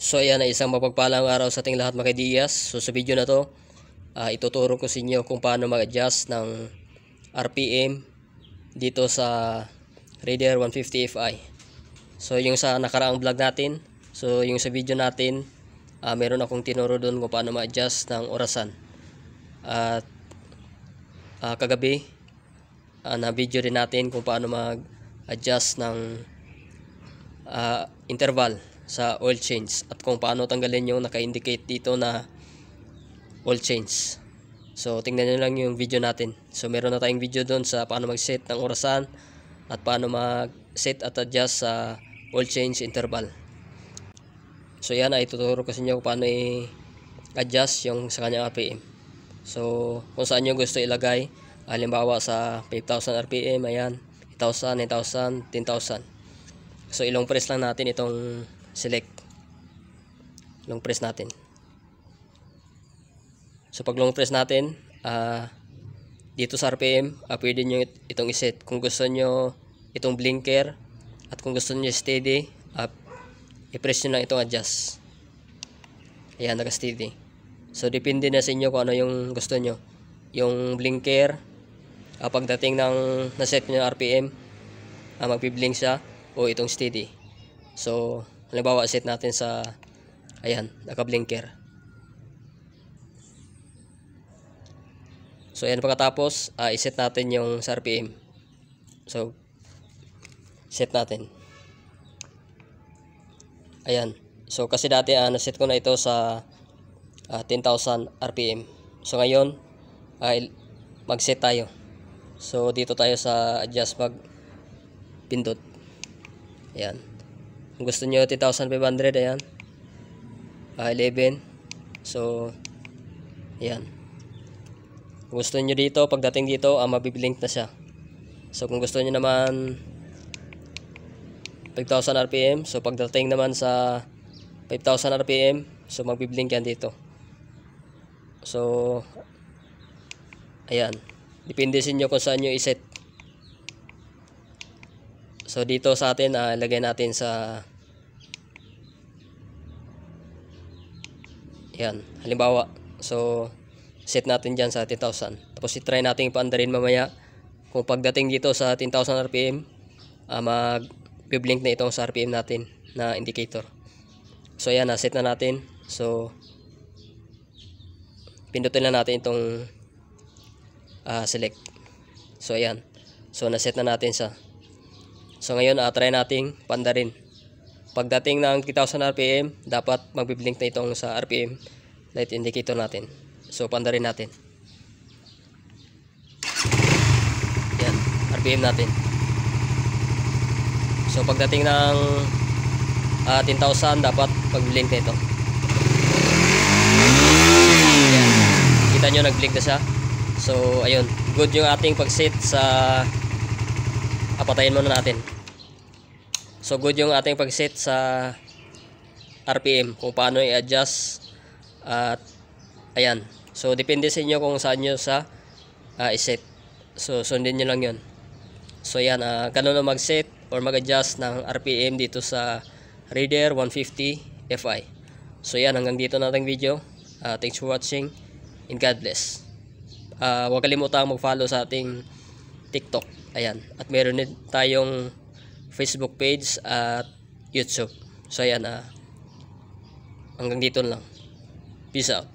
So ayan, isang mapagpalang araw sa ating lahat mga kaidiyas. So sa video na to, ituturo ko sa inyo kung paano mag-adjust ng RPM dito sa Raider 150 Fi. So yung sa nakaraang vlog natin, so yung sa video natin, meron akong tinuro doon kung paano ma-adjust ng orasan. At kagabi, na video rin natin kung paano mag-adjust ng interval sa oil change at kung paano tanggalin yung naka-indicate dito na oil change. So tingnan nyo lang yung video natin. So meron na tayong video doon sa paano mag-set ng orasan at paano mag-set at adjust sa oil change interval. So yan ay tuturo ko sa inyo kung paano i-adjust yung sa kanyang RPM. So kung saan nyo gusto ilagay, halimbawa sa 5,000 RPM, ayan, 8,000, 9,000, 10,000. So ilong press lang natin itong select. Long press natin. So pag long press natin, dito sa RPM, pwede nyo itong iset. Kung gusto nyo itong blinker at kung gusto nyo steady, i-press nyo lang itong adjust. Ayan, naka-steady. So depende na sa inyo kung ano yung gusto nyo. Yung blinker, pagdating ng naset nyo ng RPM, magpiblink siya, o itong steady. So halimbawa set natin sa, ayan, naka-blinker. So ayan, pagkatapos iset natin yung sa RPM. So set natin. Ayan. So kasi dati naset ko na ito sa 10,000 RPM. So ngayon mag-set tayo. So dito tayo sa adjust, mag pindot. Ayan. Kung gusto nyo 10,500, ayan, 11. So ayan. Kung gusto nyo dito, pagdating dito, mabiblink na siya. So kung gusto nyo naman 5,000 RPM, so pagdating naman sa 5,000 RPM, so magbiblink yan dito. So ayan, depende sa inyo kung saan nyo iset. So dito sa atin, lagay natin sa, ayan, halimbawa, so set natin dyan sa 10,000. Tapos i-try natin ipaandarin mamaya. Kung pagdating dito sa 10,000 RPM, mag-blink na itong sa RPM natin na indicator. So ayan, set na natin. So pindutin na natin itong select. So ayan, so naset na natin siya. So ngayon, try nating pandarin. Pagdating ng 10,000 RPM, dapat magbiblink na itong sa RPM light indicator natin. So pandarin natin. Yan, RPM natin. So pagdating ng 10,000, dapat magblink na ito. Yan. Kita nyo, nagblink na siya. So ayun, good yung ating pag-set sa, patayin muna natin. So good yung ating pag-set sa RPM, kung paano i-adjust. At ayan, so depende sa inyo kung saan nyo sa i-set. So sundin nyo lang yun. So ayan, ganun na mag-set or mag-adjust ng RPM dito sa Raider 150 Fi. So ayan, hanggang dito na ating video. Thanks for watching and God bless. Huwag kalimutang mag-follow sa ating TikTok. Ayan, at meron din tayong Facebook page at YouTube. So ayan, hanggang dito lang. Peace out.